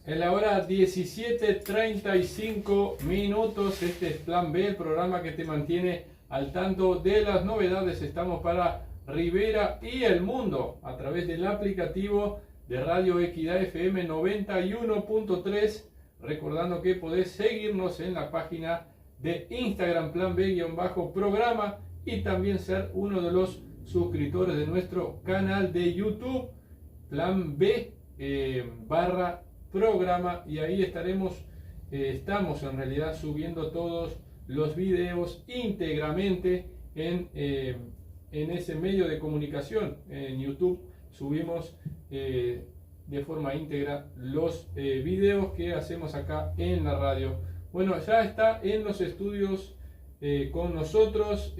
En la hora 17:35 minutos, este es Plan B, el programa que te mantiene al tanto de las novedades. Estamos para Rivera y el mundo a través del aplicativo de Radio Equidad FM 91.3. Recordando que podés seguirnos en la página de Instagram Plan B-programa y también ser uno de los suscriptores de nuestro canal de YouTube Plan B barra programa, y ahí estamos en realidad subiendo todos los videos íntegramente en ese medio de comunicación. En YouTube subimos de forma íntegra los videos que hacemos acá en la radio. Bueno, ya está en los estudios con nosotros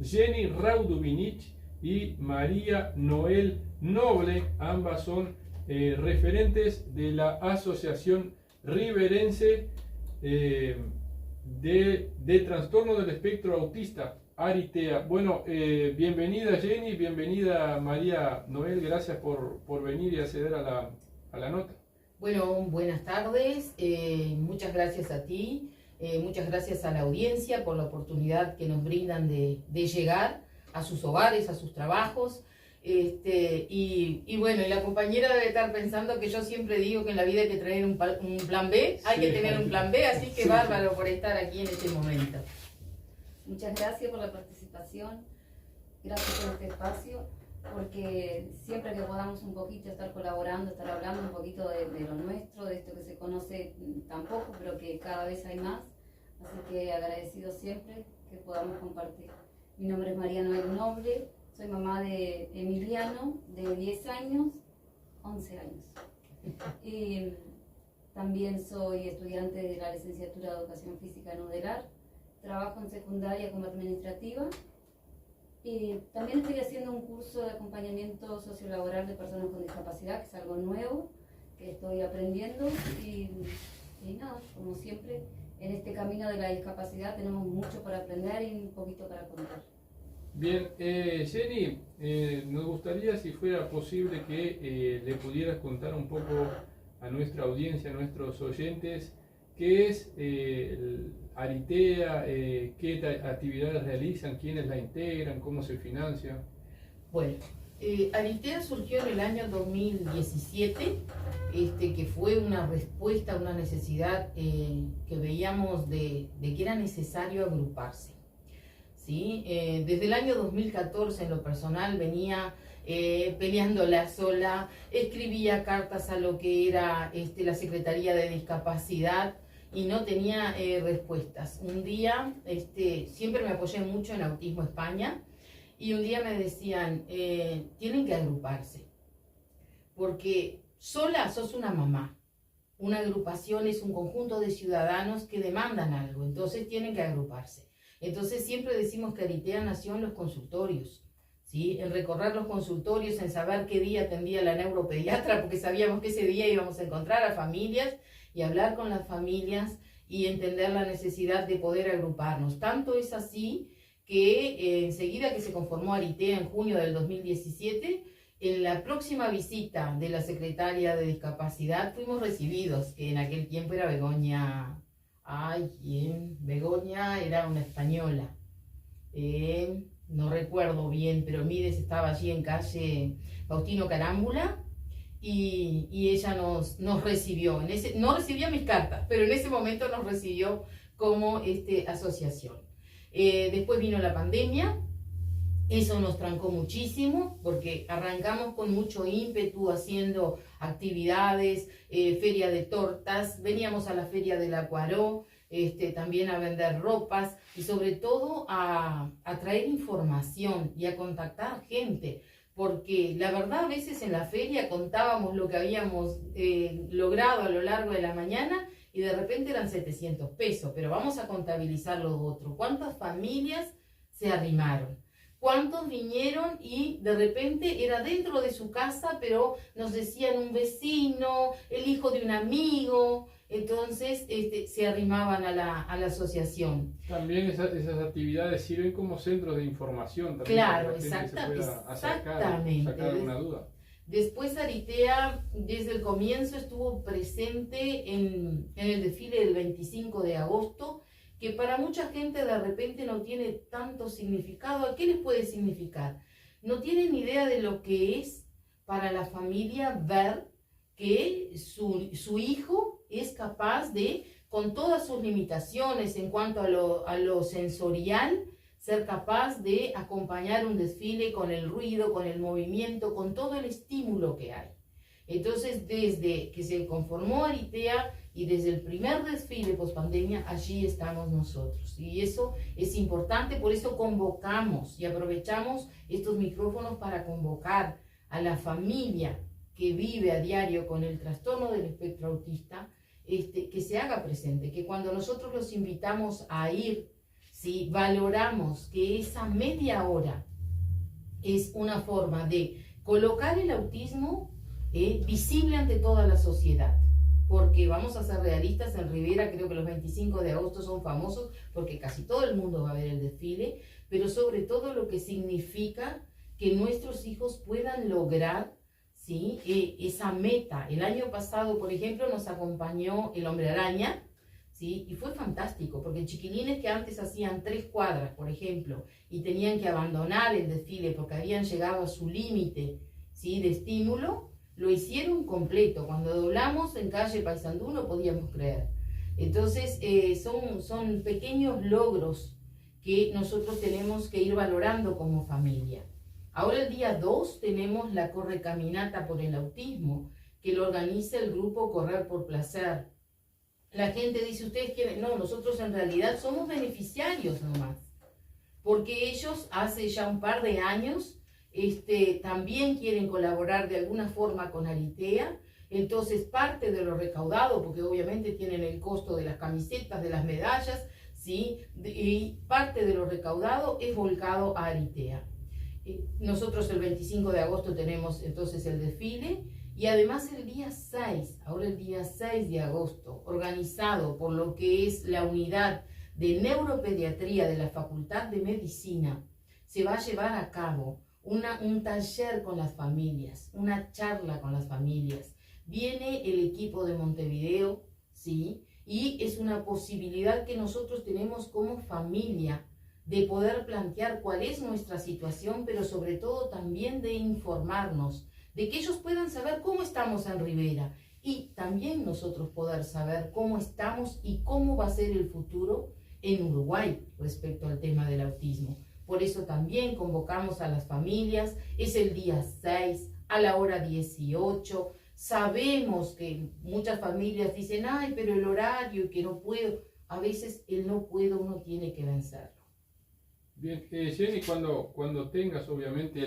Jenny Raudubinich y María Noel Noble. Ambas son referentes de la Asociación Riverense de Trastorno del Espectro Autista, Aritea. Bueno, bienvenida Jenny, bienvenida María Noel, gracias por venir y acceder a la nota. Bueno, buenas tardes, muchas gracias a ti, muchas gracias a la audiencia por la oportunidad que nos brindan de llegar a sus hogares, a sus trabajos. Y bueno, y la compañera debe estar pensando que yo siempre digo que en la vida hay que tener un plan B, hay que tener un plan B, así que sí. Bárbaro por estar aquí en este momento. Muchas gracias por la participación, gracias por este espacio, porque siempre que podamos un poquito estar colaborando, estar hablando un poquito de lo nuestro, de esto que se conoce tan poco, pero que cada vez hay más, así que agradecido siempre que podamos compartir. Mi nombre es María Noel Noble. Soy mamá de Emiliano, de 10 años, 11 años. Y también soy estudiante de la licenciatura de Educación Física en UDELAR. Trabajo en secundaria como administrativa. Y también estoy haciendo un curso de acompañamiento sociolaboral de personas con discapacidad, que es algo nuevo, que estoy aprendiendo. Y nada, como siempre, en este camino de la discapacidad tenemos mucho para aprender y un poquito para contar. Bien, Jenny, nos gustaría, si fuera posible, que le pudieras contar un poco a nuestra audiencia, a nuestros oyentes, qué es Aritea, qué actividades realizan, quiénes la integran, cómo se financia. Bueno, Aritea surgió en el año 2017, que fue una respuesta a una necesidad que veíamos de que era necesario agruparse. ¿Sí? Desde el año 2014 en lo personal venía peleándola sola, escribía cartas a lo que era la Secretaría de Discapacidad y no tenía respuestas. Un día, siempre me apoyé mucho en Autismo España, y un día me decían, tienen que agruparse, porque sola sos una mamá. Una agrupación es un conjunto de ciudadanos que demandan algo, entonces tienen que agruparse. Entonces siempre decimos que Aritea nació en los consultorios, ¿sí? En recorrer los consultorios, en saber qué día atendía la neuropediatra, porque sabíamos que ese día íbamos a encontrar a familias y hablar con las familias y entender la necesidad de poder agruparnos. Tanto es así que enseguida que se conformó Aritea en junio del 2017, en la próxima visita de la Secretaria de Discapacidad fuimos recibidos, que en aquel tiempo era Begoña. Begoña era una española, no recuerdo bien, pero Mides estaba allí en calle Faustino Carámbula, y ella nos recibió. No recibía mis cartas, pero en ese momento nos recibió como asociación. Después vino la pandemia, eso nos trancó muchísimo, porque arrancamos con mucho ímpetu haciendo actividades, feria de tortas, veníamos a la feria del Acuaró, también a vender ropas y sobre todo a traer información y a contactar gente, porque la verdad a veces en la feria contábamos lo que habíamos logrado a lo largo de la mañana y de repente eran 700 pesos, pero vamos a contabilizar lo otro. ¿Cuántas familias se arrimaron? ¿Cuántos vinieron y de repente era dentro de su casa, pero nos decían un vecino, el hijo de un amigo? Entonces se arrimaban a la asociación. También esas actividades sirven como centros de información. También claro, para que la gente se pueda acercar, exactamente. sacar alguna duda. Después Aritea desde el comienzo estuvo presente en el desfile del 25 de agosto, que para mucha gente de repente no tiene tanto significado. ¿Qué les puede significar? No tienen idea de lo que es para la familia ver que su hijo es capaz de, con todas sus limitaciones en cuanto a lo sensorial, ser capaz de acompañar un desfile con el ruido, con el movimiento, con todo el estímulo que hay. Entonces, desde que se conformó Aritea y desde el primer desfile post-pandemia, allí estamos nosotros. Y eso es importante, por eso convocamos y aprovechamos estos micrófonos para convocar a la familia que vive a diario con el trastorno del espectro autista, que se haga presente, que cuando nosotros los invitamos a ir, si valoramos que esa media hora es una forma de colocar el autismo visible ante toda la sociedad, porque vamos a ser realistas, en Rivera creo que los 25 de agosto son famosos porque casi todo el mundo va a ver el desfile, pero sobre todo lo que significa que nuestros hijos puedan lograr, ¿sí?, esa meta. El año pasado, por ejemplo, nos acompañó el Hombre Araña, ¿sí? Y fue fantástico, porque chiquilines que antes hacían 3 cuadras, por ejemplo, y tenían que abandonar el desfile porque habían llegado a su límite, ¿sí?, de estímulo, lo hicieron completo. Cuando doblamos en calle Paysandú no podíamos creer. Entonces, son pequeños logros que nosotros tenemos que ir valorando como familia. Ahora el día 2 tenemos la Correcaminata por el Autismo, que lo organiza el grupo Correr por Placer. La gente dice, ustedes quieren, no, nosotros en realidad somos beneficiarios nomás, porque ellos hace ya un par de años también quieren colaborar de alguna forma con Aritea. Entonces parte de lo recaudado, porque obviamente tienen el costo de las camisetas, de las medallas, ¿sí?, y parte de lo recaudado es volcado a Aritea. Nosotros el 25 de agosto tenemos entonces el desfile. Y además el día 6, ahora el día 6 de agosto, organizado por lo que es la unidad de neuropediatría de la Facultad de Medicina, se va a llevar a cabo un taller con las familias, una charla con las familias. Viene el equipo de Montevideo, ¿sí? Y es una posibilidad que nosotros tenemos como familia de poder plantear cuál es nuestra situación, pero sobre todo también de informarnos, de que ellos puedan saber cómo estamos en Rivera y también nosotros poder saber cómo estamos y cómo va a ser el futuro en Uruguay respecto al tema del autismo. Por eso también convocamos a las familias, es el día 6 a la hora 18. Sabemos que muchas familias dicen, ay, pero el horario, que no puedo. A veces el no puedo uno tiene que vencerlo. Bien, Jenny, cuando tengas obviamente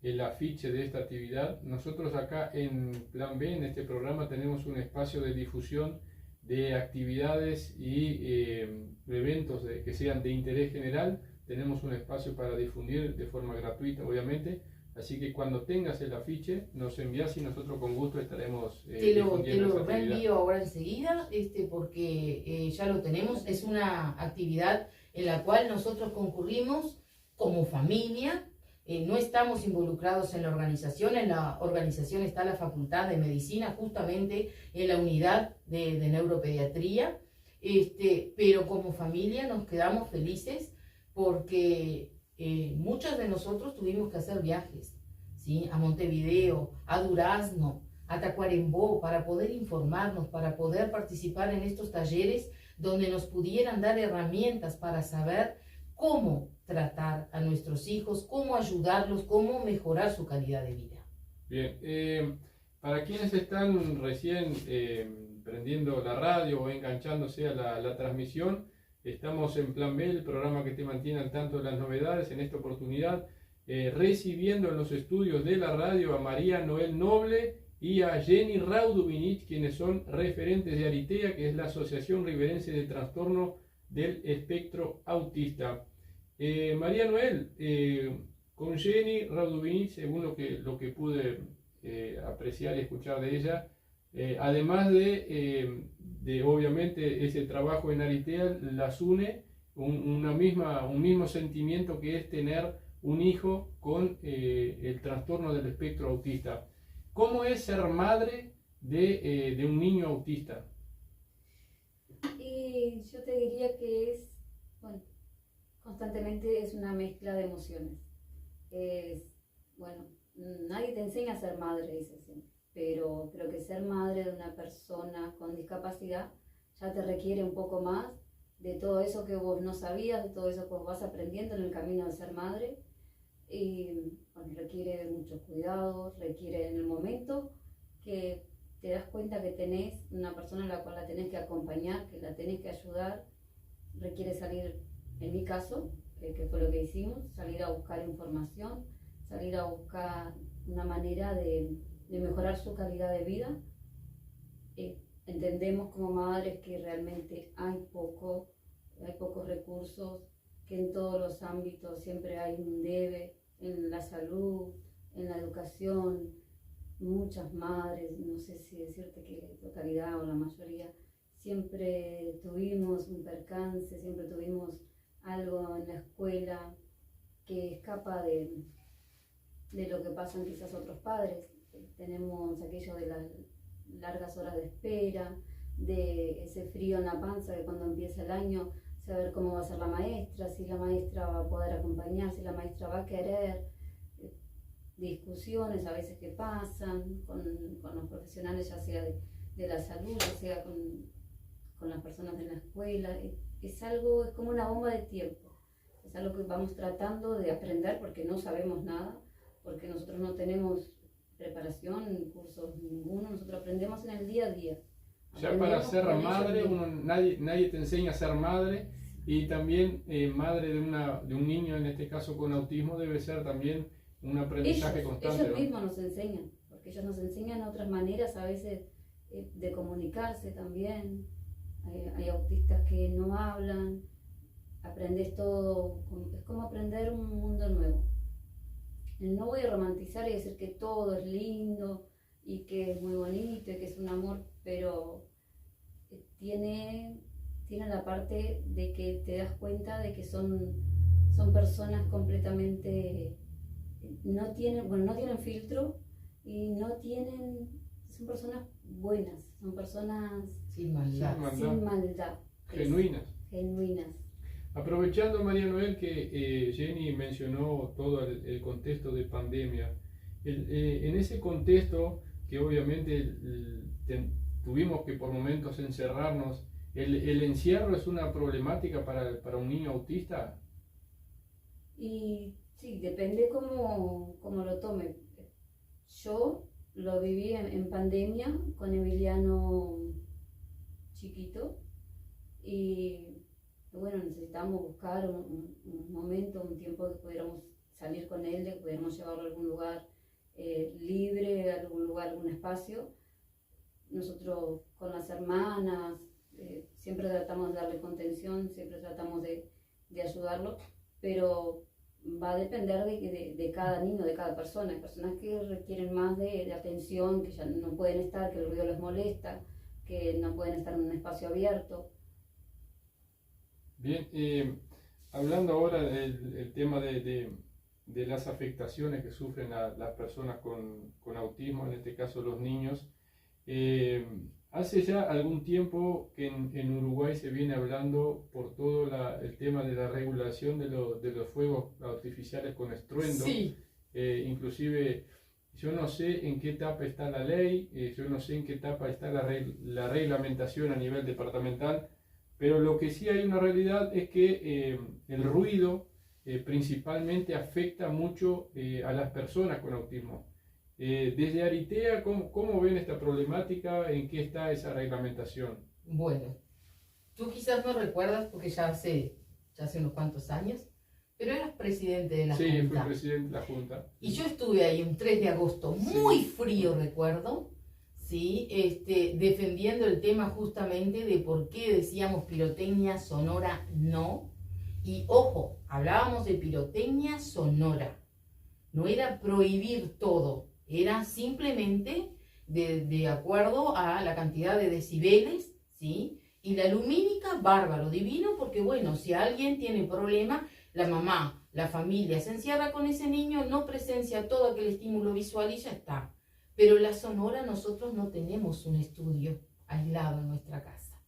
el afiche de esta actividad, nosotros acá en Plan B, en este programa, tenemos un espacio de difusión de actividades y eventos que sean de interés general. Tenemos un espacio para difundir de forma gratuita, obviamente. Así que cuando tengas el afiche, nos envías y nosotros con gusto estaremos te lo reenvío ahora enseguida, porque ya lo tenemos. Es una actividad en la cual nosotros concurrimos como familia. No estamos involucrados en la organización está la Facultad de Medicina, justamente en la unidad de neuropediatría, pero como familia nos quedamos felices porque muchos de nosotros tuvimos que hacer viajes, ¿sí?, a Montevideo, a Durazno, a Tacuarembó, para poder informarnos, para poder participar en estos talleres donde nos pudieran dar herramientas para saber cómo tratar a nuestros hijos, cómo ayudarlos, cómo mejorar su calidad de vida. Bien, para quienes están recién prendiendo la radio o enganchándose a la transmisión, estamos en Plan B, el programa que te mantiene al tanto de las novedades. En esta oportunidad, recibiendo en los estudios de la radio a María Noel Noble y a Jenny Raudubinich, quienes son referentes de Aritea, que es la Asociación Riverense de Trastorno del Espectro Autista. María Noel, con Jenny Raudubinich, según lo que pude apreciar y escuchar de ella, además de obviamente ese trabajo en Aritea, las une un mismo sentimiento, que es tener un hijo con el trastorno del espectro autista. ¿Cómo es ser madre de un niño autista? Y yo te diría que es, bueno, constantemente es una mezcla de emociones. Bueno, nadie te enseña a ser madre, dice siempre, pero creo que ser madre de una persona con discapacidad ya te requiere un poco más de todo eso que vos no sabías, de todo eso que vos vas aprendiendo en el camino de ser madre. Y bueno, requiere muchos cuidados, requiere en el momento que te das cuenta que tenés una persona a la cual la tenés que acompañar, que la tenés que ayudar, requiere salir, en mi caso, que fue lo que hicimos, salir a buscar información, salir a buscar una manera de mejorar su calidad de vida. Entendemos como madres que realmente hay pocos recursos, que en todos los ámbitos siempre hay un debe, en la salud, en la educación. Muchas madres, no sé si decirte que la totalidad o la mayoría, siempre tuvimos un percance, siempre tuvimos algo en la escuela que escapa de lo que pasan quizás otros padres. Tenemos aquello de las largas horas de espera, de ese frío en la panza que cuando empieza el año, saber cómo va a ser la maestra, si la maestra va a poder acompañar, si la maestra va a querer, discusiones a veces que pasan con los profesionales, ya sea de la salud, ya sea con las personas de la escuela. Es como una bomba de tiempo, es algo que vamos tratando de aprender porque no sabemos nada, porque nosotros no tenemos preparación, cursos ninguno, nosotros aprendemos en el día a día. Ya para ser madre, nadie te enseña a ser madre, y también madre de un niño, en este caso con autismo, debe ser también un aprendizaje constante. Ellos mismos nos enseñan, porque ellos nos enseñan otras maneras a veces de comunicarse también. Hay autistas que no hablan, aprendes todo, es como aprender un mundo nuevo. No voy a romantizar y decir que todo es lindo y que es muy bonito y que es un amor, pero tiene la parte de que te das cuenta de que son personas completamente, no tienen filtro y son personas buenas, son personas sin maldad. Genuinas. Aprovechando, María Noel, que Jenny mencionó todo el contexto de pandemia, en ese contexto que obviamente tuvimos que por momentos encerrarnos, ¿el encierro es una problemática para un niño autista? Y sí, depende cómo lo tome. Yo lo viví en pandemia con Emiliano chiquito y bueno, necesitamos buscar un momento, un tiempo que pudiéramos salir con él, que pudiéramos llevarlo a algún lugar libre, a algún lugar, algún espacio. Nosotros con las hermanas siempre tratamos de darle contención, siempre tratamos de ayudarlo, pero va a depender de cada niño, de cada persona. Hay personas que requieren más de atención, que ya no pueden estar, que el ruido les molesta, que no pueden estar en un espacio abierto. Bien, hablando ahora del tema de las afectaciones que sufren las personas con autismo, en este caso los niños, hace ya algún tiempo que en Uruguay se viene hablando por todo el tema de la regulación de los fuegos artificiales con estruendo. Sí. Inclusive yo no sé en qué etapa está la ley, yo no sé en qué etapa está la reglamentación a nivel departamental, pero lo que sí hay una realidad es que el ruido principalmente afecta mucho a las personas con autismo. Desde Aritea, ¿cómo ven esta problemática? ¿En qué está esa reglamentación? Bueno, tú quizás no recuerdas porque ya hace unos cuantos años, pero eras presidente de la Junta. Sí, fui presidente de la Junta. Y yo estuve ahí un 3 de agosto, muy frío recuerdo, ¿sí? Defendiendo el tema justamente de por qué decíamos pirotecnia sonora no. Y ojo, hablábamos de pirotecnia sonora, no era prohibir todo, era simplemente de acuerdo a la cantidad de decibeles, ¿sí? Y la lumínica, bárbaro, divino, porque bueno, si alguien tiene problema, la mamá la familia se encierra con ese niño, no presencia todo aquel estímulo visual y ya está. Pero la sonora nosotros no tenemos un estudio aislado en nuestra casa.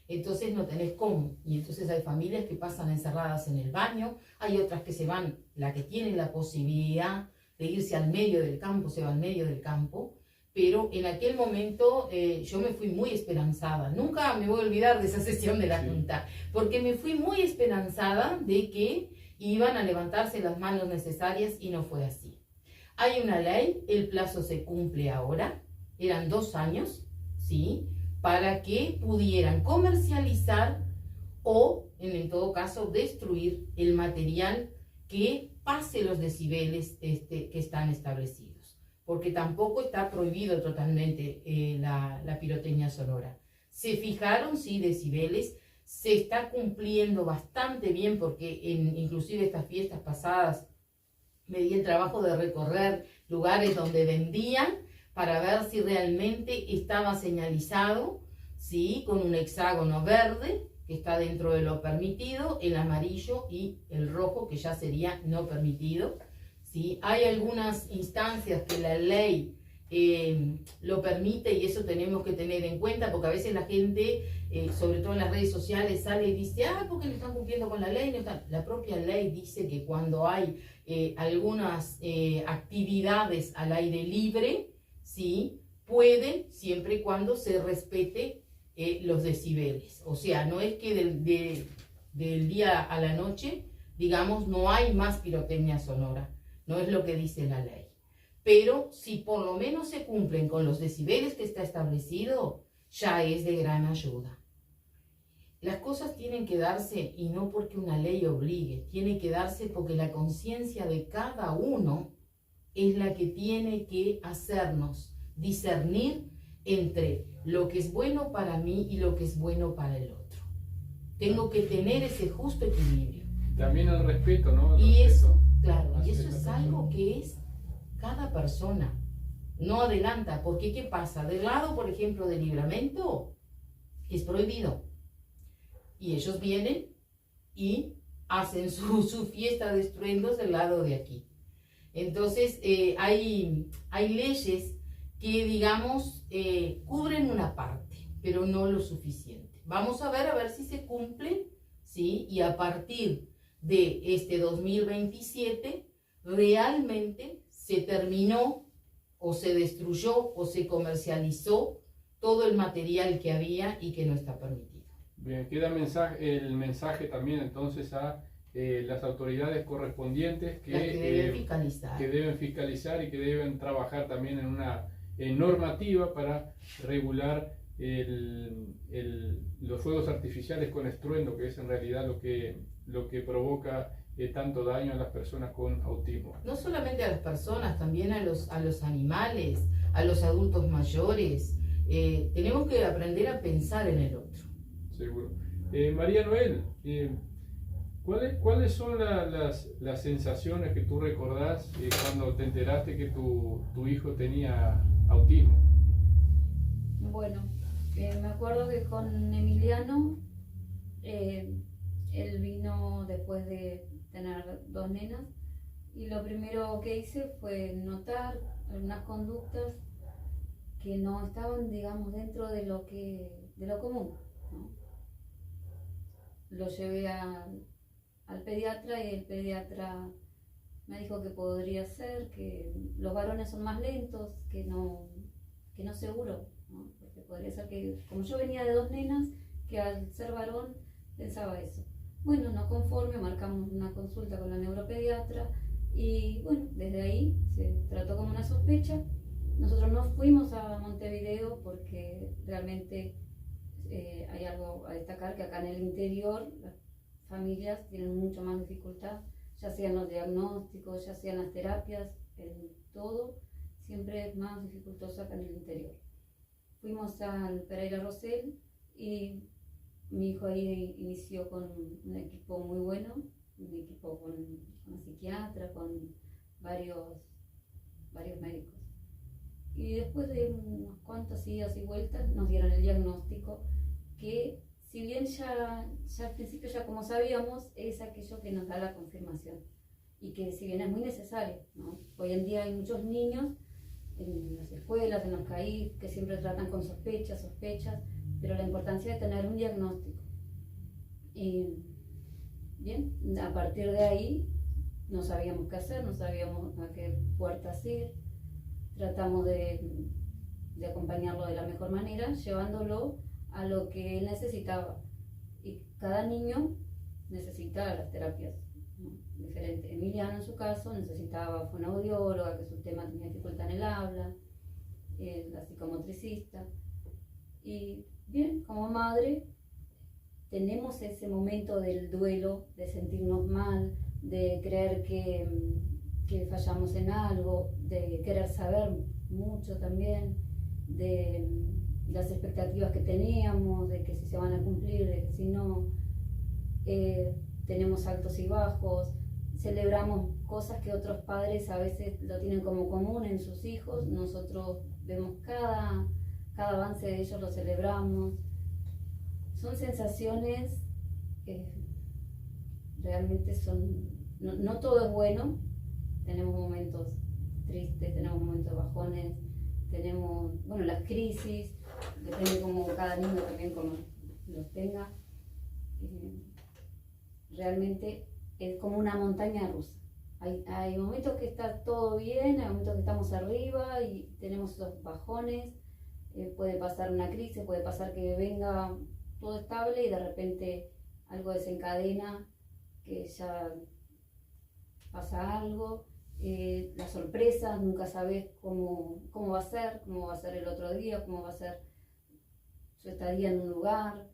Entonces no tenés cómo. Y entonces hay familias que pasan encerradas en el baño, hay otras que se van, la que tiene la posibilidad de irse al medio del campo, se va al medio del campo. Pero en aquel momento yo me fui muy esperanzada. Nunca me voy a olvidar de esa sesión de la Junta, porque me fui muy esperanzada de que iban a levantarse las manos necesarias y no fue así. Hay una ley, el plazo se cumple ahora, eran 2 años, ¿sí?, para que pudieran comercializar o, en todo caso, destruir el material que pase los decibeles que están establecidos. Porque tampoco está prohibido totalmente la pirotecnia sonora. Se fijaron, sí, decibeles, se está cumpliendo bastante bien porque inclusive estas fiestas pasadas me di el trabajo de recorrer lugares donde vendían para ver si realmente estaba señalizado, ¿sí?, con un hexágono verde que está dentro de lo permitido, el amarillo y el rojo que ya sería no permitido. ¿Sí? Hay algunas instancias que la ley lo permite y eso tenemos que tener en cuenta porque a veces la gente, sobre todo en las redes sociales, sale y dice, porque no están cumpliendo con la ley. No están. La propia ley dice que cuando hay algunas actividades al aire libre, ¿sí?, pueden, siempre y cuando se respete los decibeles. O sea, no es que del día a la noche, digamos, no hay más pirotecnia sonora. No es lo que dice la ley. Pero si por lo menos se cumplen con los decibeles que está establecido, ya es de gran ayuda. Las cosas tienen que darse, y no porque una ley obligue, tiene que darse porque la conciencia de cada uno es la que tiene que hacernos discernir entre lo que es bueno para mí y lo que es bueno para el otro. Tengo que tener ese justo equilibrio. También el respeto, ¿no? Y eso, claro, y eso es algo que es cada persona. No adelanta, porque ¿qué pasa? Del lado, por ejemplo, de Libramento, es prohibido. Y ellos vienen y hacen su fiesta de estruendos del lado de aquí. Entonces, hay leyes que, digamos, cubren una parte, pero no lo suficiente. Vamos a ver si se cumplen, ¿sí? Y a partir de este 2027, realmente se terminó o se destruyó o se comercializó todo el material que había y que no está permitido. Bien, queda el mensaje también entonces a las autoridades correspondientes que deben fiscalizar y que deben trabajar también en una normativa para regular los fuegos artificiales con estruendo, que es en realidad lo que provoca tanto daño a las personas con autismo. No solamente a las personas, también a los animales, a los adultos mayores. Tenemos que aprender a pensar en el otro. Seguro. María Noel, ¿cuáles son las sensaciones que tú recordás cuando te enteraste que tu hijo tenía autismo? Bueno, me acuerdo que con Emiliano, él vino después de tener 2 nenas y lo primero que hice fue notar algunas conductas que no estaban, digamos, dentro de lo común, ¿no? Lo llevé al pediatra y el pediatra me dijo que podría ser, que los varones son más lentos, que no seguro, ¿no? Porque podría ser que, como yo venía de 2 nenas, que al ser varón pensaba eso. Bueno, no conforme, marcamos una consulta con la neuropediatra y bueno, desde ahí se trató como una sospecha. Nosotros no fuimos a Montevideo porque realmente hay algo a destacar, que acá en el interior las familias tienen mucho más dificultad, ya sean los diagnósticos, ya sean las terapias, en todo, siempre es más dificultoso acá en el interior. Fuimos al Pereira Rosell y mi hijo ahí inició con un equipo muy bueno, un equipo con una psiquiatra, con varios médicos. Y después de unos cuantos idas y vueltas nos dieron el diagnóstico que, si bien ya al principio, ya como sabíamos, es aquello que nos da la confirmación. y que si bien es muy necesario, ¿no? Hoy en día hay muchos niños en las escuelas, en los CAIF, que siempre tratan con sospechas, pero la importancia de tener un diagnóstico. Y bien, a partir de ahí no sabíamos qué hacer, no sabíamos a qué puertas ir, tratamos de acompañarlo de la mejor manera, llevándolo a lo que él necesitaba. Y cada niño necesita las terapias, ¿no? Diferentes. Emiliano, en su caso, necesitaba fonoaudióloga, que su tema tenía dificultad en el habla, la psicomotricista. Y bien, como madre, tenemos ese momento del duelo, de sentirnos mal, de creer que fallamos en algo, de querer saber mucho también, de las expectativas que teníamos, de que si se van a cumplir, de que si no. Tenemos altos y bajos, celebramos cosas que otros padres a veces lo tienen como común en sus hijos, nosotros vemos cada avance de ellos, lo celebramos. Son sensaciones, realmente son, no todo es bueno, tenemos momentos tristes, tenemos momentos bajones, tenemos, bueno, las crisis, depende como cada niño también como los tenga. Realmente es como una montaña rusa. Hay momentos que está todo bien, hay momentos que estamos arriba y tenemos esos bajones, puede pasar una crisis, puede pasar que venga todo estable y de repente algo desencadena, que ya pasa algo, las sorpresas, nunca sabes cómo va a ser el otro día, cómo va a ser su estadía en un lugar.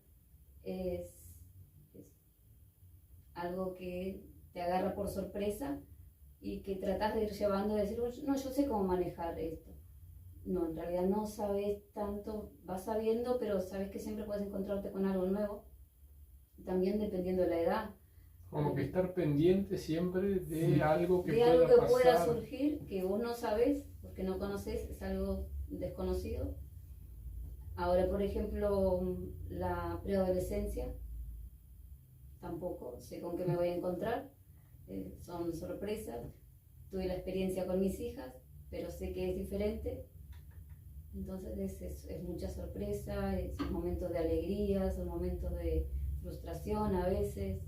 Es algo que te agarra por sorpresa y que tratas de ir llevando, de decir, no, yo sé cómo manejar esto. No, en realidad no sabes tanto, vas sabiendo, pero sabes que siempre puedes encontrarte con algo nuevo, también dependiendo de la edad. Como que estar pendiente siempre de algo que pueda surgir, que vos no sabés, porque no conoces, es algo desconocido. Ahora, por ejemplo, la preadolescencia, tampoco sé con qué me voy a encontrar, son sorpresas. Tuve la experiencia con mis hijas, pero sé que es diferente. Entonces es mucha sorpresa, son momentos de alegría, son momentos de frustración a veces,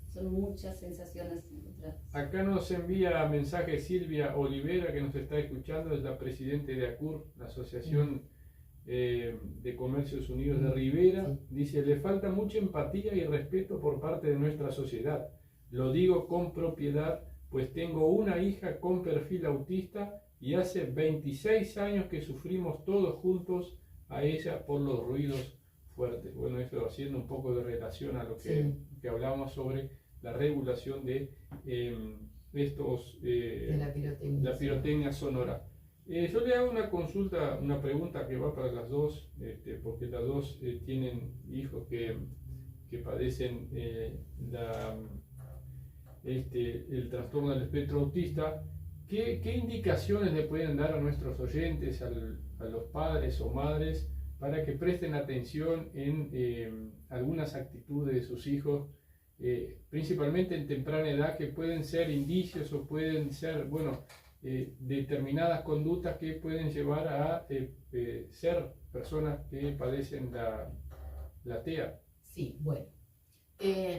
son muchas sensaciones encontradas. Acá nos envía mensaje Silvia Olivera, que nos está escuchando, es la presidente de ACUR, la Asociación de Comercios Unidos de Rivera. Dice, le falta mucha empatía y respeto por parte de nuestra sociedad. Lo digo con propiedad, pues tengo una hija con perfil autista y hace 26 años que sufrimos todos juntos a ella por los ruidos fuertes. Bueno, esto haciendo un poco de relación a lo que hablábamos sobre la regulación de la pirotecnia sonora. Yo le hago una consulta, una pregunta que va para las dos, porque las dos tienen hijos que padecen el trastorno del espectro autista. ¿Qué indicaciones le pueden dar a nuestros oyentes, a los padres o madres, para que presten atención en algunas actitudes de sus hijos, principalmente en temprana edad, que pueden ser indicios o pueden ser, determinadas conductas que pueden llevar a ser personas que padecen la TEA? Sí, bueno.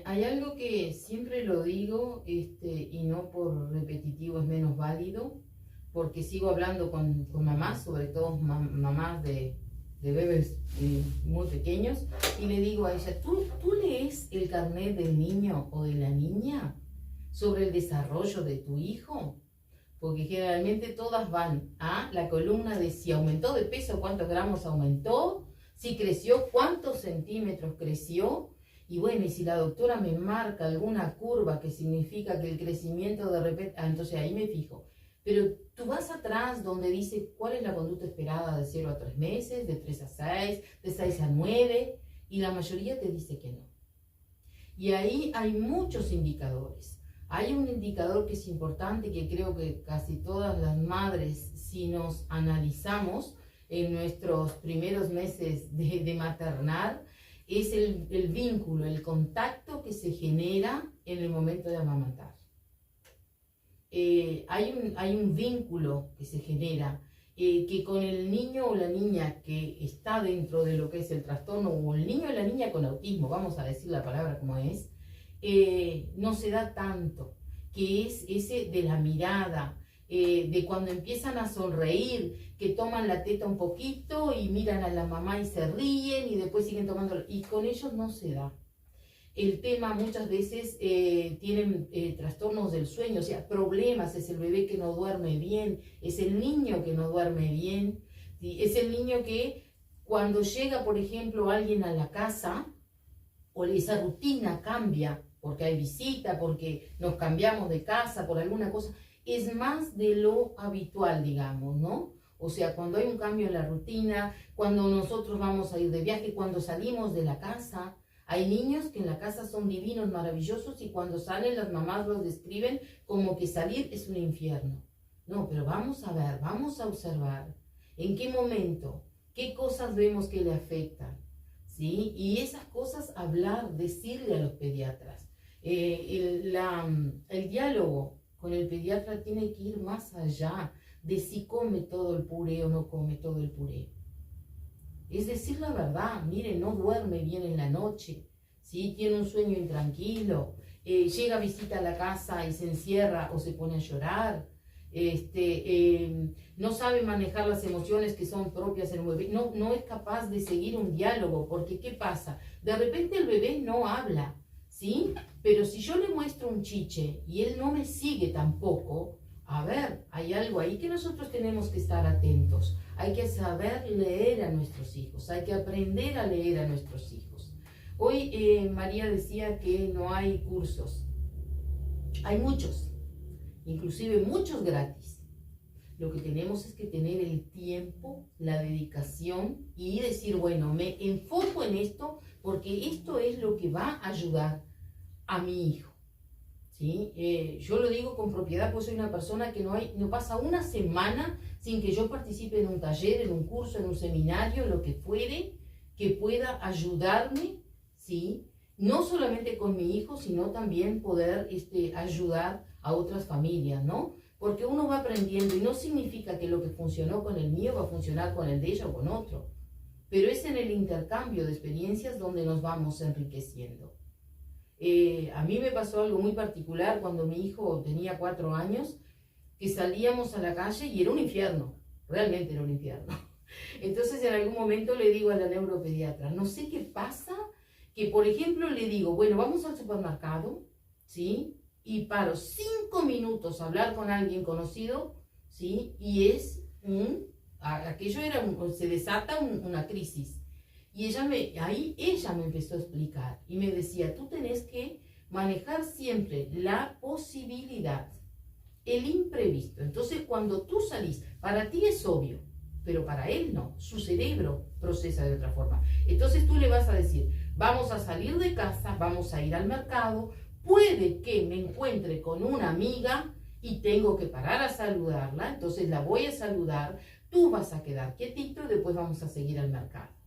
Hay algo que siempre lo digo, y no por repetitivo es menos válido, porque sigo hablando con mamás, sobre todo mamás de bebés muy pequeños, y le digo a ella, ¿tú lees el carnet del niño o de la niña sobre el desarrollo de tu hijo? Porque generalmente todas van a la columna de si aumentó de peso, cuántos gramos aumentó, si creció, cuántos centímetros creció. Y bueno, y si la doctora me marca alguna curva que significa que el crecimiento de repente, entonces ahí me fijo. Pero tú vas atrás donde dice cuál es la conducta esperada de 0 a 3 meses, de 3 a 6, de 6 a 9, y la mayoría te dice que no. Y ahí hay muchos indicadores. Hay un indicador que es importante, que creo que casi todas las madres, si nos analizamos en nuestros primeros meses de maternar, es el vínculo, el contacto que se genera en el momento de amamantar. hay un vínculo que se genera, que con el niño o la niña que está dentro de lo que es el trastorno, o el niño o la niña con autismo, vamos a decir la palabra como es, no se da tanto, que es ese de la mirada, de cuando empiezan a sonreír, que toman la teta un poquito y miran a la mamá y se ríen y después siguen tomando, y con ellos no se da. El tema muchas veces tienen trastornos del sueño, o sea, problemas, es el bebé que no duerme bien, es el niño que no duerme bien, ¿sí? Es el niño que cuando llega, por ejemplo, alguien a la casa, o esa rutina cambia, porque hay visita, porque nos cambiamos de casa, por alguna cosa, es más de lo habitual, digamos, ¿no? O sea, cuando hay un cambio en la rutina, cuando nosotros vamos a ir de viaje, cuando salimos de la casa. Hay niños que en la casa son divinos, maravillosos, y cuando salen las mamás los describen como que salir es un infierno. No, pero vamos a ver, vamos a observar en qué momento, qué cosas vemos que le afectan, ¿sí? Y esas cosas hablar, decirle a los pediatras. El diálogo con el pediatra tiene que ir más allá de si come todo el puré o no come todo el puré. Es decir la verdad, mire, no duerme bien en la noche, ¿sí? Tiene un sueño intranquilo, llega a visita a la casa y se encierra o se pone a llorar, no sabe manejar las emociones que son propias en un bebé, no es capaz de seguir un diálogo, porque ¿qué pasa? De repente el bebé no habla, ¿sí? Pero si yo le muestro un chiche y él no me sigue tampoco, a ver, hay algo ahí que nosotros tenemos que estar atentos. Hay que saber leer a nuestros hijos, hay que aprender a leer a nuestros hijos. Hoy María decía que no hay cursos. Hay muchos, inclusive muchos gratis. Lo que tenemos es que tener el tiempo, la dedicación y decir, bueno, me enfoco en esto porque esto es lo que va a ayudar a mi hijo. ¿Sí? Yo lo digo con propiedad, pues soy una persona que no pasa una semana sin que yo participe en un taller, en un curso, en un seminario, lo que fuere, que pueda ayudarme, ¿sí? No solamente con mi hijo, sino también poder ayudar a otras familias, ¿no? Porque uno va aprendiendo y no significa que lo que funcionó con el mío va a funcionar con el de ella o con otro, pero es en el intercambio de experiencias donde nos vamos enriqueciendo. A mí me pasó algo muy particular cuando mi hijo tenía 4 años, que salíamos a la calle y era un infierno, realmente era un infierno. Entonces en algún momento le digo a la neuropediatra, no sé qué pasa, que por ejemplo le digo, bueno, vamos al supermercado, ¿sí? Y paro 5 minutos a hablar con alguien conocido, ¿sí? Y aquello se desata una crisis. Y ahí ella me empezó a explicar y me decía, tú tenés que manejar siempre la posibilidad, el imprevisto. Entonces cuando tú salís, para ti es obvio, pero para él no, su cerebro procesa de otra forma. Entonces tú le vas a decir, vamos a salir de casa, vamos a ir al mercado, puede que me encuentre con una amiga y tengo que parar a saludarla, entonces la voy a saludar, tú vas a quedar quietito y después vamos a seguir al mercado.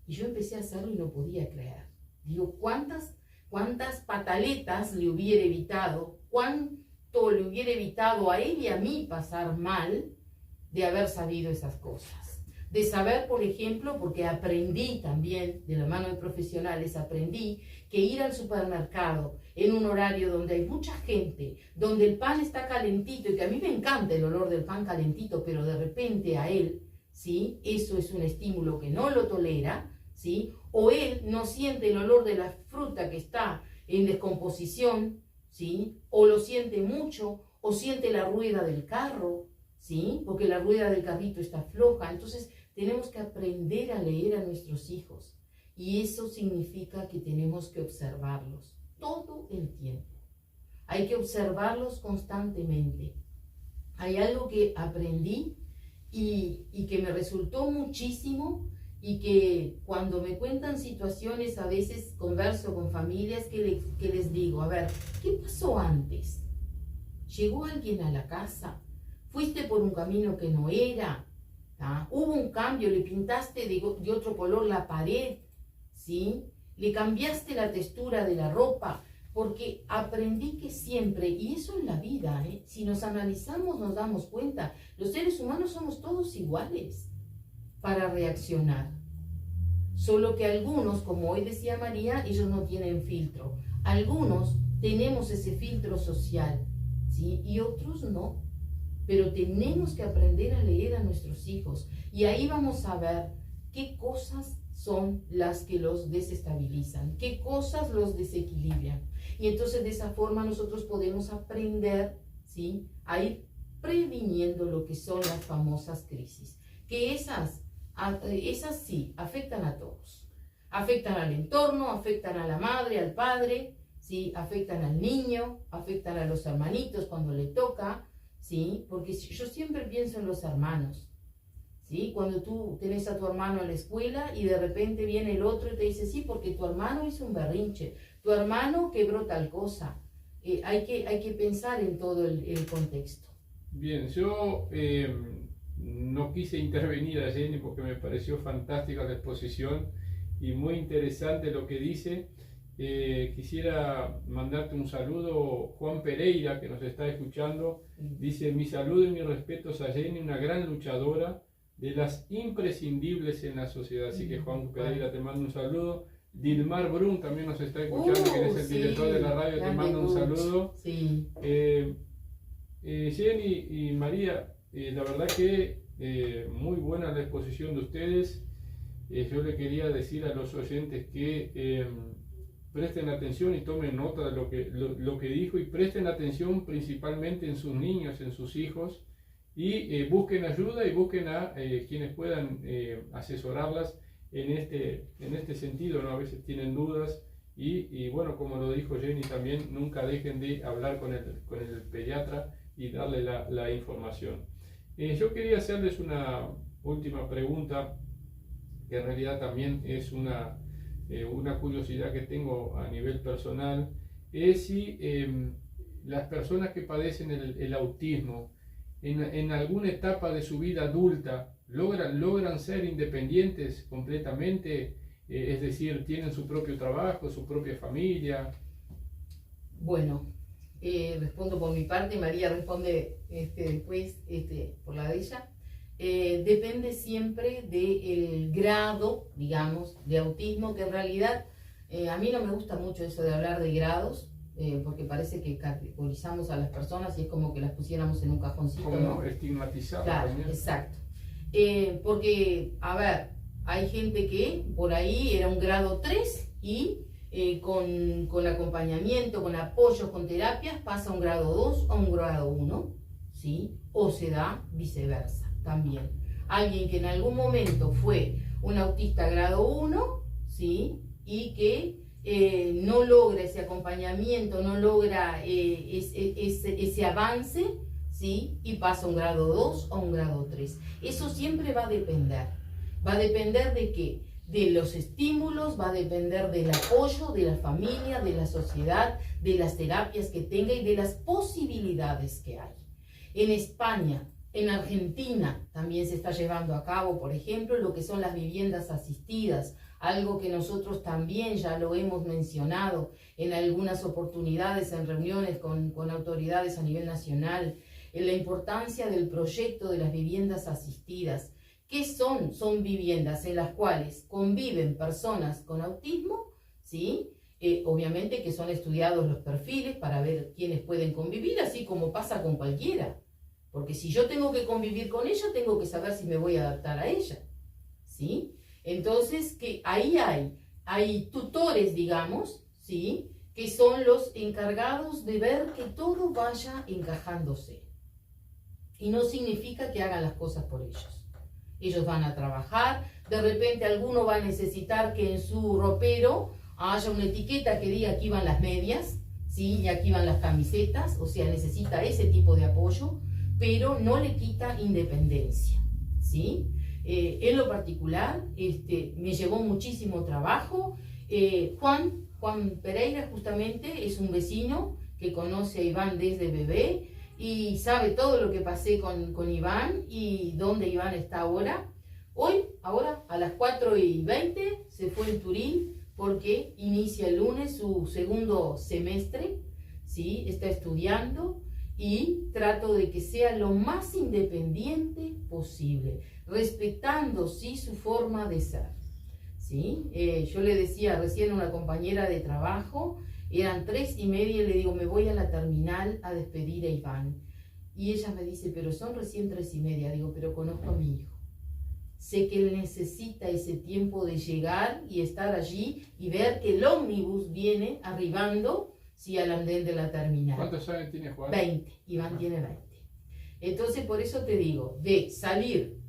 Y yo empecé a hacerlo y no podía creer. Digo, ¿cuántas pataletas le hubiera evitado? ¿Cuánto le hubiera evitado a él y a mí pasar mal de haber sabido esas cosas? De saber, por ejemplo, porque aprendí también, de la mano de profesionales, aprendí que ir al supermercado en un horario donde hay mucha gente, donde el pan está calentito, y que a mí me encanta el olor del pan calentito, pero de repente a él, ¿sí? Eso es un estímulo que no lo tolera, ¿sí? O él no siente el olor de la fruta que está en descomposición, ¿sí? O lo siente mucho, o siente la rueda del carro, ¿sí? Porque la rueda del carrito está floja. Entonces tenemos que aprender a leer a nuestros hijos, y eso significa que tenemos que observarlos todo el tiempo. Hay que observarlos constantemente. Hay algo que aprendí y que me resultó muchísimo, y que cuando me cuentan situaciones, a veces converso con familias que les digo, a ver, ¿qué pasó antes? ¿Llegó alguien a la casa? ¿Fuiste por un camino que no era? ¿Ah? ¿Hubo un cambio? ¿Le pintaste de otro color la pared? ¿Sí? ¿Le cambiaste la textura de la ropa? porque aprendí que siempre, y eso en la vida, si nos analizamos nos damos cuenta, los seres humanos somos todos iguales para reaccionar. Solo que algunos, como hoy decía María, ellos no tienen filtro. Algunos tenemos ese filtro social, ¿sí? Y otros no. Pero tenemos que aprender a leer a nuestros hijos. Y ahí vamos a ver qué cosas son las que los desestabilizan, qué cosas los desequilibran. Y entonces de esa forma nosotros podemos aprender, ¿sí?, a ir previniendo lo que son las famosas crisis. Que esas sí afectan a todos. Afectan al entorno, afectan a la madre, al padre, ¿sí?, afectan al niño, afectan a los hermanitos cuando le toca, ¿sí? Porque yo siempre pienso en los hermanos. ¿Sí? Cuando tú tenés a tu hermano en la escuela y de repente viene el otro y te dice, sí, porque tu hermano hizo un berrinche, tu hermano quebró tal cosa. Hay que pensar en todo el contexto. Bien, yo no quise intervenir a Jenny porque me pareció fantástica la exposición y muy interesante lo que dice. Quisiera mandarte un saludo, Juan Pereira, que nos está escuchando. Dice, mi saludo y mis respetos a Jenny, una gran luchadora de las imprescindibles en la sociedad. Así que Juan Pereira, te mando un saludo. Dilmar Brun también nos está escuchando, que es el director de la radio, te mando un saludo. Sí. Jenny y María, la verdad que muy buena la exposición de ustedes. Yo le quería decir a los oyentes que presten atención y tomen nota de lo que dijo, y presten atención principalmente en sus niños, en sus hijos, y busquen ayuda y busquen a quienes puedan asesorarlas en este sentido, ¿no? A veces tienen dudas y bueno, como lo dijo Jenny también, nunca dejen de hablar con el pediatra y darle la información. Yo quería hacerles una última pregunta, que en realidad también es una curiosidad que tengo a nivel personal, es si las personas que padecen el autismo en alguna etapa de su vida adulta logran ser independientes completamente, es decir, tienen su propio trabajo, su propia familia. Bueno, respondo por mi parte, María responde después por la de ella. Depende siempre del grado, digamos, de autismo, que en realidad a mí no me gusta mucho eso de hablar de grados, porque parece que categorizamos a las personas y es como que las pusiéramos en un cajoncito, como ¿no? Estigmatizado. Claro, también. exacto. Porque, a ver, hay gente que por ahí era un grado 3 y con acompañamiento, con apoyos, con terapias, pasa a un grado 2 o un grado 1, ¿sí? O se da viceversa también. Alguien que en algún momento fue un autista grado 1, ¿sí?, y que no logra ese acompañamiento, no logra ese avance, ¿sí?, y pasa a un grado 2 o un grado 3. Eso siempre va a depender. ¿Va a depender de qué? De los estímulos, va a depender del apoyo de la familia, de la sociedad, de las terapias que tenga y de las posibilidades que hay. En España, en Argentina también se está llevando a cabo, por ejemplo, lo que son las viviendas asistidas, algo que nosotros también ya lo hemos mencionado en algunas oportunidades, en reuniones con autoridades a nivel nacional, en la importancia del proyecto de las viviendas asistidas. ¿Qué son? Son viviendas en las cuales conviven personas con autismo, ¿sí? Obviamente que son estudiados los perfiles para ver quiénes pueden convivir, así como pasa con cualquiera. Porque si yo tengo que convivir con ella, tengo que saber si me voy a adaptar a ella, ¿sí? Entonces, que ahí hay tutores, digamos, ¿sí?, que son los encargados de ver que todo vaya encajándose. Y no significa que hagan las cosas por ellos. Ellos van a trabajar, de repente alguno va a necesitar que en su ropero haya una etiqueta que diga aquí van las medias, ¿sí?, y aquí van las camisetas, o sea, necesita ese tipo de apoyo, pero no le quita independencia, ¿sí? En lo particular, me llevó muchísimo trabajo. Juan Pereira justamente es un vecino que conoce a Iván desde bebé y sabe todo lo que pasé con Iván y dónde Iván está ahora. Ahora a las 4:20 se fue en Turín porque inicia el lunes su segundo semestre, ¿sí? Está estudiando y trato de que sea lo más independiente posible, respetando, sí, su forma de ser, ¿sí? Yo le decía recién a una compañera de trabajo, eran 3:30 y le digo, me voy a la terminal a despedir a Iván. Y ella me dice, pero son recién 3:30. Digo, pero conozco a mi hijo. Sé que él necesita ese tiempo de llegar y estar allí y ver que el ómnibus viene arribando, sí, al andén de la terminal. ¿Cuántos años tiene Juan? 20. Iván tiene 20. Entonces, por eso te digo, de salir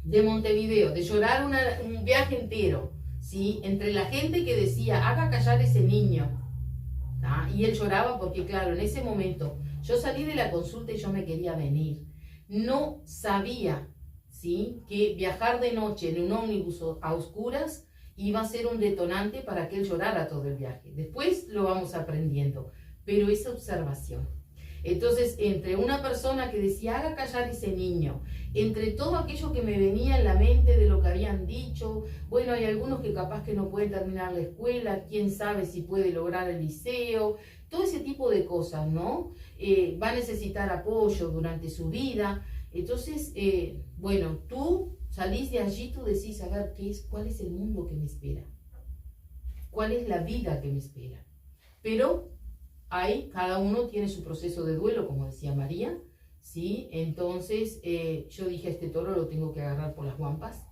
de Montevideo, de llorar un viaje entero, ¿sí? Entre la gente que decía, haga callar a ese niño. ¿Ah? Y él lloraba porque, claro, en ese momento yo salí de la consulta y yo me quería venir. No sabía, ¿sí?, que viajar de noche en un ómnibus a oscuras iba a ser un detonante para que él llorara todo el viaje. Después lo vamos aprendiendo, pero esa observación. Entonces, entre una persona que decía, haga callar a ese niño, entre todo aquello que me venía en la mente de lo que habían dicho, bueno, hay algunos que capaz que no pueden terminar la escuela, quién sabe si puede lograr el liceo, todo ese tipo de cosas, ¿no? Va a necesitar apoyo durante su vida. Entonces, bueno, tú salís de allí, tú decís, a ver, ¿cuál es el mundo que me espera? ¿Cuál es la vida que me espera? Pero ahí cada uno tiene su proceso de duelo, como decía María, ¿sí? Entonces yo dije, a este toro lo tengo que agarrar por las guampas,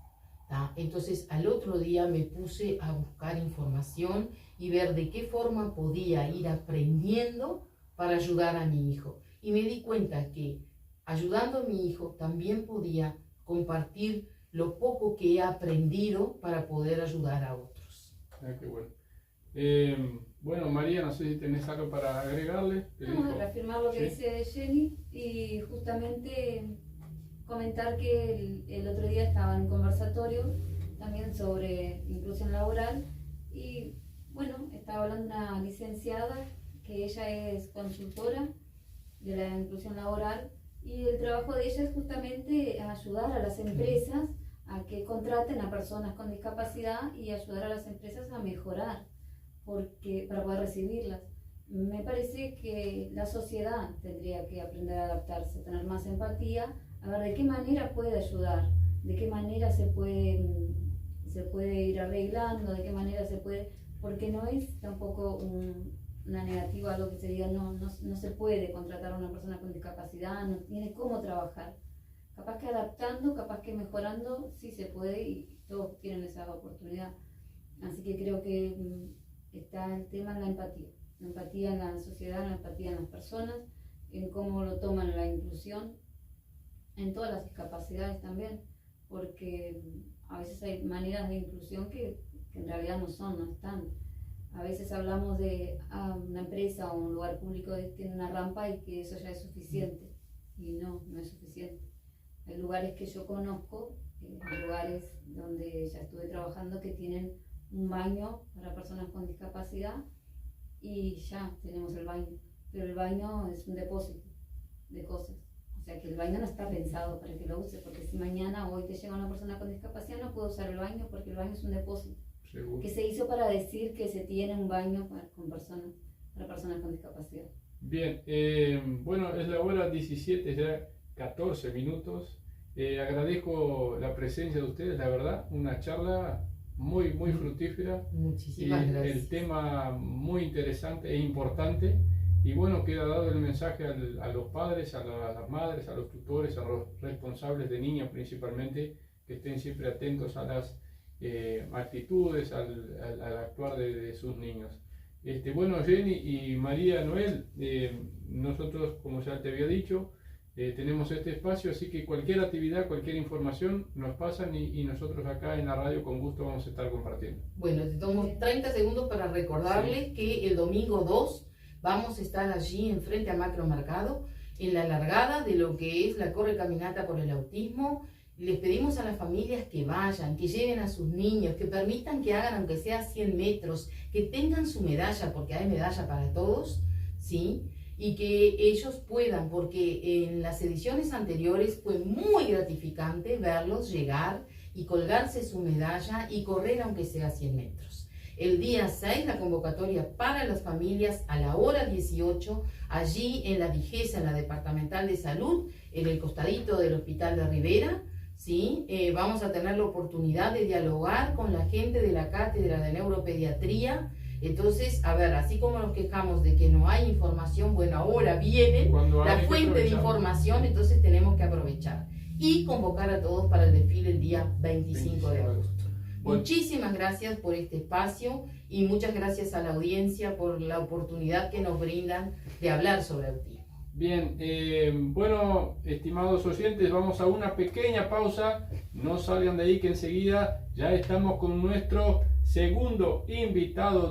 ¿tá? Entonces al otro día me puse a buscar información y ver de qué forma podía ir aprendiendo para ayudar a mi hijo. Y me di cuenta que ayudando a mi hijo también podía compartir lo poco que he aprendido para poder ayudar a otros. Ah, qué bueno. Bueno, María, no sé si tenés algo para agregarle. Vamos a reafirmar lo que dice Jenny y justamente comentar que el otro día estaba en un conversatorio también sobre inclusión laboral y bueno, estaba hablando una licenciada que ella es consultora de la inclusión laboral y el trabajo de ella es justamente ayudar a las empresas a que contraten a personas con discapacidad y ayudar a las empresas a mejorar para poder recibirlas. Me parece que la sociedad tendría que aprender a adaptarse, tener más empatía, a ver de qué manera puede ayudar, de qué manera se puede ir arreglando, de qué manera se puede, porque no es tampoco una negativa algo que se diga no se puede contratar a una persona con discapacidad, no tiene cómo trabajar. Capaz que adaptando, capaz que mejorando, sí se puede y todos tienen esa oportunidad. Así que creo que está el tema en la empatía en la sociedad, la empatía en las personas, en cómo lo toman la inclusión, en todas las discapacidades también, porque a veces hay maneras de inclusión que en realidad no están. A veces hablamos de una empresa o un lugar público que tiene una rampa y que eso ya es suficiente, y no es suficiente. Hay lugares que yo conozco, lugares donde ya estuve trabajando que tienen un baño para personas con discapacidad y ya tenemos el baño, pero el baño es un depósito de cosas, o sea que el baño no está pensado para que lo use, porque si mañana o hoy te llega una persona con discapacidad no puedo usar el baño porque el baño es un depósito. ¿Seguro? Que se hizo para decir que se tiene un baño para personas con discapacidad. Bien, bueno, es la hora 17, ya 14 minutos. Agradezco la presencia de ustedes, la verdad, una charla muy fructífera. Muchísimas gracias. El tema muy interesante e importante. Y bueno, queda dado el mensaje a los padres, a las madres, a los tutores, a los responsables de niños principalmente, que estén siempre atentos a las actitudes, al actuar de sus niños. Bueno, Jenny y María Noel, nosotros, como ya te había dicho, tenemos este espacio, así que cualquier actividad, cualquier información nos pasan y nosotros acá en la radio con gusto vamos a estar compartiendo. Bueno, te tomo 30 segundos para recordarles que el domingo 2 vamos a estar allí enfrente a Macromercado en la largada de lo que es la Corre Caminata por el Autismo. Les pedimos a las familias que vayan, que lleven a sus niños, que permitan que hagan aunque sea 100 metros, que tengan su medalla, porque hay medalla para todos, ¿sí? Y que ellos puedan, porque en las ediciones anteriores fue muy gratificante verlos llegar y colgarse su medalla y correr aunque sea 100 metros. El día 6, la convocatoria para las familias a la hora 18, allí en la Digesa, en la Departamental de Salud, en el costadito del Hospital de Rivera. ¿Sí? Vamos a tener la oportunidad de dialogar con la gente de la Cátedra de Neuropediatría. Entonces, a ver, así como nos quejamos de que no hay información, bueno, ahora viene la fuente de información, entonces tenemos que aprovechar y convocar a todos para el desfile el día 25 de agosto. Bueno. Muchísimas gracias por este espacio y muchas gracias a la audiencia por la oportunidad que nos brindan de hablar sobre autismo. Bien, bueno, estimados oyentes, vamos a una pequeña pausa, no salgan de ahí que enseguida ya estamos con nuestro segundo invitado